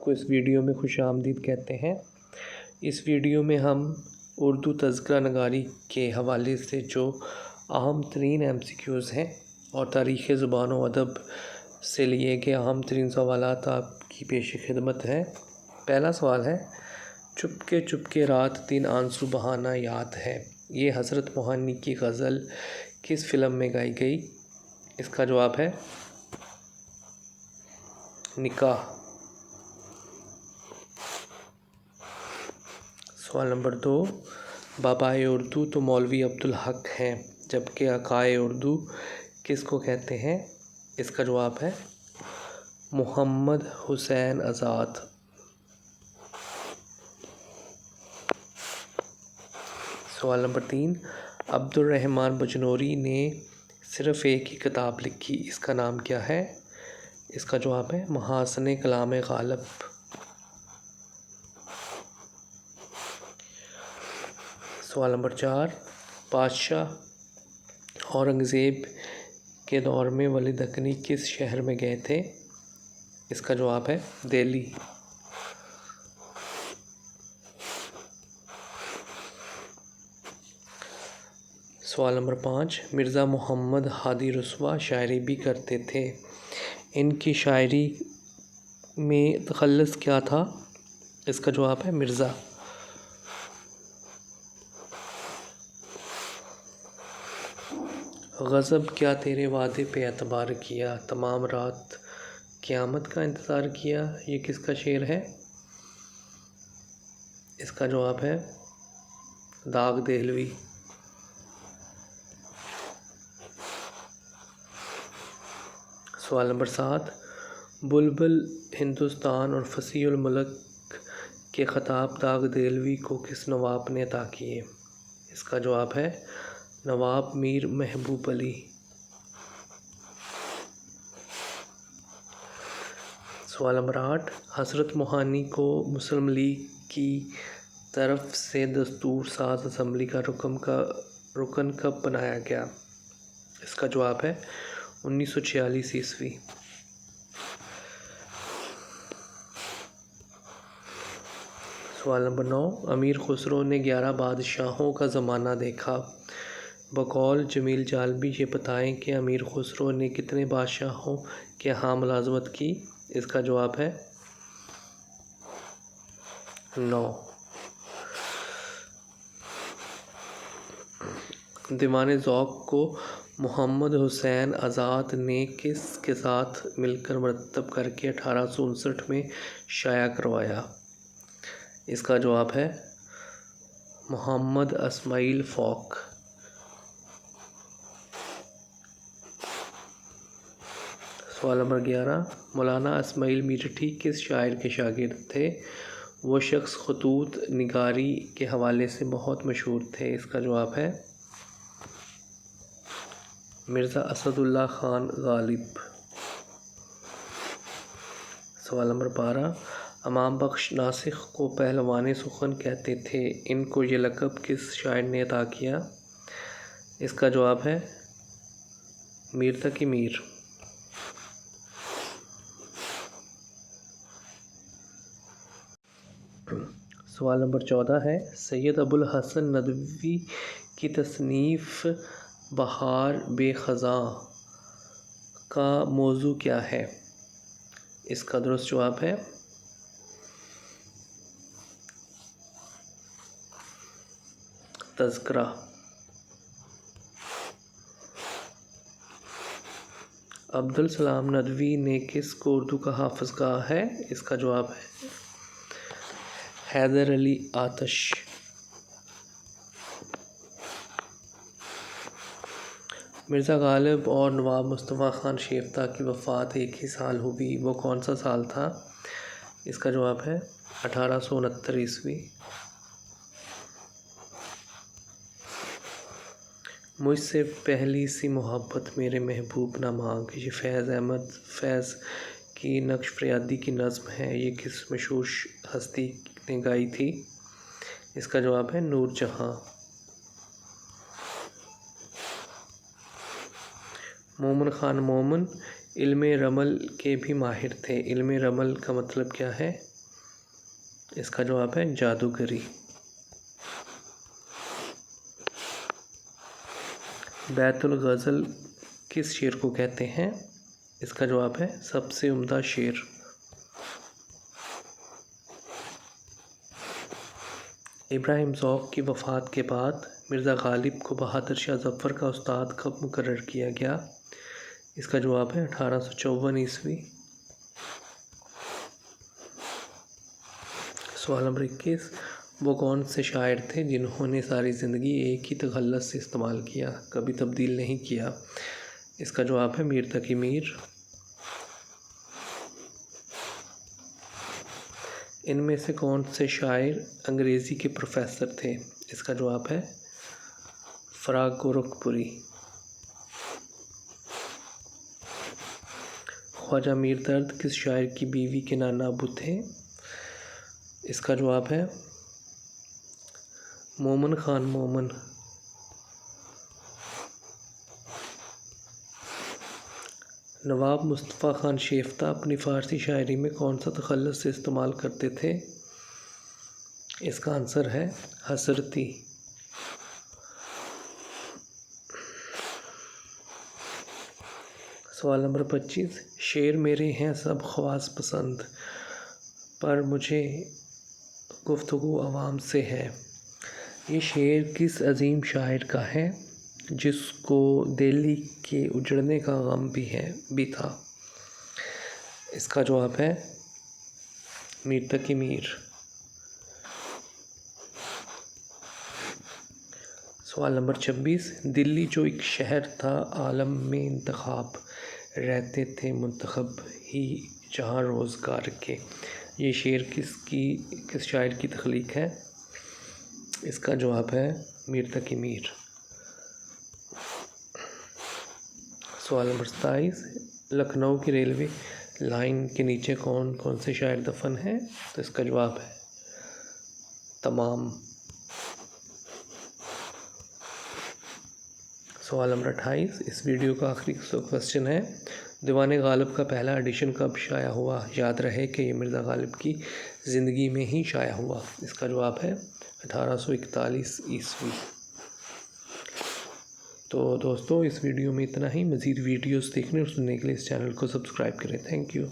کو اس ویڈیو میں خوش آمدید کہتے ہیں۔ اس ویڈیو میں ہم اردو تذکرہ نگاری کے حوالے سے جو اہم ترین MCQs ہیں اور تاریخ زبان و ادب سے لیے گئے اہم ترین سوالات آپ کی پیش خدمت ہیں۔ پہلا سوال ہے، چپکے رات دن آنسو بہانا یاد ہے، یہ حضرت موہانی کی غزل کس فلم میں گائی گئی؟ اس کا جواب ہے نکاح۔ سوال نمبر 2، بابائے اردو تو مولوی عبدالحق ہیں، جبکہ آقائے اردو کس کو کہتے ہیں؟ اس کا جواب ہے محمد حسین آزاد۔ سوال نمبر 3، عبد الرحمن بجنوری نے صرف ایک ہی کتاب لکھی، اس کا نام کیا ہے؟ اس کا جواب ہے محاسن کلام غالب۔ سوال نمبر 4، بادشاہ اورنگزیب کے دور میں ولی دکنی کس شہر میں گئے تھے؟ اس کا جواب ہے دہلی۔ سوال نمبر 5، مرزا محمد ہادی رسوا شاعری بھی کرتے تھے، ان کی شاعری میں تخلص کیا تھا؟ اس کا جواب ہے مرزا۔ غضب کیا تیرے وعدے پہ اعتبار کیا، تمام رات قیامت کا انتظار کیا، یہ کس کا شعر ہے؟ اس کا جواب ہے داغ دہلوی۔ سوال نمبر 7، بلبل ہندوستان اور فصیح الملک کے خطاب داغ دہلوی کو کس نواب نے عطا کیے؟ اس کا جواب ہے نواب میر محبوب علی۔ سوال نمبر 8، حضرت موہانی کو مسلم لیگ کی طرف سے دستور ساز اسمبلی کا رکن کب بنایا گیا؟ اس کا جواب ہے 1946 عیسوی۔ سوال نمبر 9، امیر خسرو نے 11 بادشاہوں کا زمانہ دیکھا، بقول جمیل جالبی یہ بتائیں کہ امیر خسرو نے کتنے بادشاہوں کے ہاں ملازمت کی؟ اس کا جواب ہے 9۔ دیوان ذوق کو محمد حسین آزاد نے کس کے ساتھ مل کر مرتب کرکے 1859 میں شائع کروایا؟ اس کا جواب ہے محمد اسماعیل فوق۔ سوال نمبر 11، مولانا اسماعیل میرٹھی کس شاعر کے شاگرد تھے؟ وہ شخص خطوط نگاری کے حوالے سے بہت مشہور تھے، اس کا جواب ہے مرزا اسد اللہ خان غالب۔ سوال نمبر 12، امام بخش ناسخ کو پہلوان سخن کہتے تھے، ان کو یہ لقب کس شاعر نے عطا کیا؟ اس کا جواب ہے میر تقی میر۔ سوال نمبر 14 ہے، سید ابوالحسن ندوی کی تصنیف بہار بے خزاں کا موضوع کیا ہے؟ اس کا درست جواب ہے تذکرہ۔ عبدالسلام ندوی نے کس کو اردو کا حافظ کہا ہے؟ اس کا جواب ہے حیدر علی آتش۔ مرزا غالب اور نواب مصطفیٰ خان شیفتہ کی وفات ایک ہی سال ہوئی، وہ کون سا سال تھا؟ اس کا جواب ہے 1869 عیسوی۔ مجھ سے پہلی سی محبت میرے محبوب نہ مانگ، یہ فیض احمد فیض کی نقش فریادی کی نظم ہے، یہ کس مشہور ہستی نے گائی تھی؟ اس کا جواب ہے نور جہاں۔ مومن خان مومن علم رمل کے بھی ماہر تھے۔ علم رمل کا مطلب کیا ہے؟ اس کا جواب ہے جادوگری۔ بیت الغزل کس شعر کو کہتے ہیں؟ اس کا جواب ہے سب سے عمدہ شعر۔ ابراہیم ذوق کی وفات کے بعد مرزا غالب کو بہادر شاہ ظفر کا استاد کب مقرر کیا گیا؟ اس کا جواب ہے 1854 عیسوی۔ سوال نمبر 21، وہ کون سے شاعر تھے جنہوں نے ساری زندگی ایک ہی تخلص سے استعمال کیا، کبھی تبدیل نہیں کیا؟ اس کا جواب ہے میر تقی میر۔ ان میں سے کون سے شاعر انگریزی کے پروفیسر تھے؟ اس کا جواب ہے فراغ گورکھپوری۔ خواجہ میر درد کس شاعر کی بیوی کے نانا ابو تھے؟ اس کا جواب ہے مومن خان مومن۔ نواب مصطفیٰ خان شیفتہ اپنی فارسی شاعری میں کون سا تخلص سے استعمال کرتے تھے؟ اس کا آنسر ہے حسرتی۔ سوال نمبر 25، شعر میرے ہیں سب خواص پسند، پر مجھے گفتگو عوام سے ہے، یہ شعر کس عظیم شاعر کا ہے جس کو دہلی کے اجڑنے کا غم بھی تھا؟ اس کا جواب ہے میر تقی میر۔ سوال نمبر 26، دلی جو ایک شہر تھا عالم میں انتخاب، رہتے تھے منتخب ہی جہاں روزگار کے، یہ شعر کس شاعر کی تخلیق ہے؟ اس کا جواب ہے میر تقی میر۔ سوال نمبر 27، لکھنؤ کی ریلوے لائن کے نیچے کون کون سے شاعر دفن ہیں؟ تو اس کا جواب ہے تمام۔ سوال نمبر 28، اس ویڈیو کا آخری کوسچن ہے، دیوان غالب کا پہلا ایڈیشن کب شائع ہوا؟ یاد رہے کہ یہ مرزا غالب کی زندگی میں ہی شائع ہوا۔ اس کا جواب ہے 1841 عیسوی۔ تو دوستو اس ویڈیو میں اتنا ہی، مزید ویڈیوز دیکھنے اور سننے کے لیے اس چینل کو سبسکرائب کریں۔ Thank you.